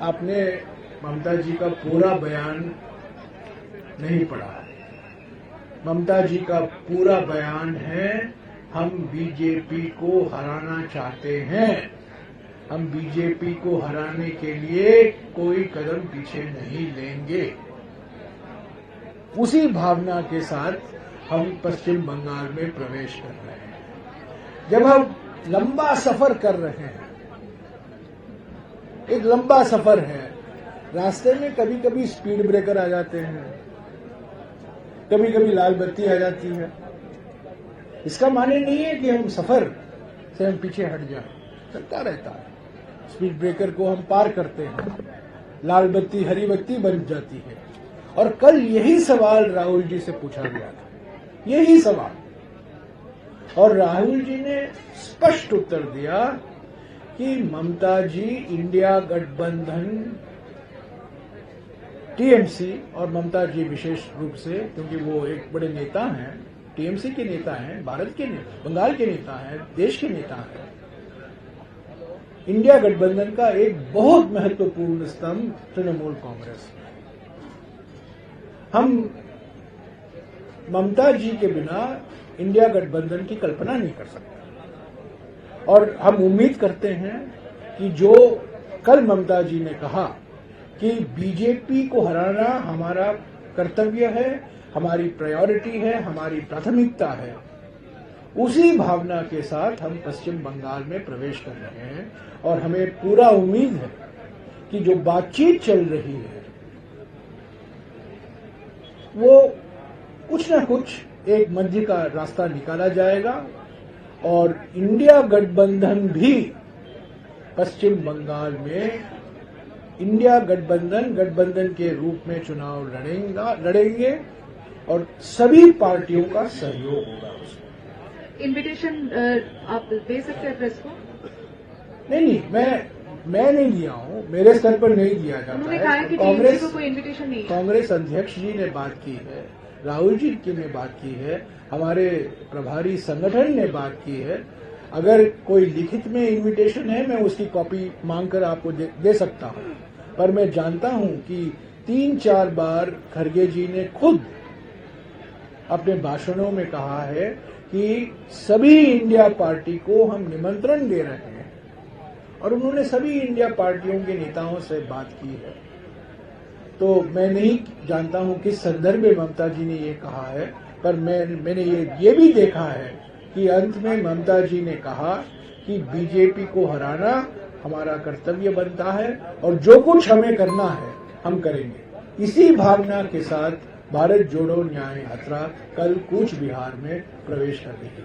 आपने ममता जी का पूरा बयान नहीं पढ़ा। ममता जी का पूरा बयान है, हम बीजेपी को हराना चाहते हैं, हम बीजेपी को हराने के लिए कोई कदम पीछे नहीं लेंगे। उसी भावना के साथ हम पश्चिम बंगाल में प्रवेश कर रहे हैं। जब हम लंबा सफर कर रहे हैं, एक लंबा सफर है, रास्ते में कभी कभी स्पीड ब्रेकर आ जाते हैं, कभी कभी लाल बत्ती आ जाती है। इसका माने नहीं है कि हम सफर से हम पीछे हट जाएं, चलता रहता है। स्पीड ब्रेकर को हम पार करते हैं, लाल बत्ती हरी बत्ती बन जाती है। और कल यही सवाल राहुल जी से पूछा गया था, यही सवाल, और राहुल जी ने स्पष्ट उत्तर दिया कि ममता जी इंडिया गठबंधन टीएमसी, और ममता जी विशेष रूप से क्योंकि वो एक बड़े नेता हैं, टीएमसी के नेता हैं, भारत के नेता, बंगाल के नेता हैं, देश के नेता हैं, इंडिया गठबंधन का एक बहुत महत्वपूर्ण स्तंभ तृणमूल कांग्रेस। हम ममता जी के बिना इंडिया गठबंधन की कल्पना नहीं कर सकते, और हम उम्मीद करते हैं कि जो कल ममता जी ने कहा कि बीजेपी को हराना हमारा कर्तव्य है, हमारी प्रायोरिटी है, हमारी प्राथमिकता है, उसी भावना के साथ हम पश्चिम बंगाल में प्रवेश कर रहे हैं। और हमें पूरा उम्मीद है कि जो बातचीत चल रही है वो कुछ न कुछ एक मध्य का रास्ता निकाला जाएगा, और इंडिया गठबंधन भी पश्चिम बंगाल में इंडिया गठबंधन के रूप में चुनाव लड़ेंगे, और सभी पार्टियों का सहयोग होगा उसमें। इनविटेशन आप दे सकते हैं प्रेस को? नहीं, मैं नहीं दिया हूं, मेरे स्तर पर नहीं दिया जाता है। उन्होंने कहा कि कांग्रेस को कोई इनविटेशन नहीं है। कांग्रेस अध्यक्ष जी ने बात की है, राहुल जी ने बात की है, हमारे प्रभारी संगठन ने बात की है। अगर कोई लिखित में इनविटेशन है, मैं उसकी कॉपी मांगकर आपको दे सकता हूं, पर मैं जानता हूं कि 3-4 बार खड़गे जी ने खुद अपने भाषणों में कहा है कि सभी इंडिया पार्टी को हम निमंत्रण दे रहे हैं, और उन्होंने सभी इंडिया पार्टियों के नेताओं से बात की है। तो मैं नहीं जानता हूं किस संदर्भ में ममता जी ने ये कहा है, पर मैंने ये भी देखा है कि अंत में ममता जी ने कहा कि बीजेपी को हराना हमारा कर्तव्य बनता है, और जो कुछ हमें करना है हम करेंगे। इसी भावना के साथ भारत जोड़ो न्याय यात्रा कल कूच बिहार में प्रवेश कर रही है।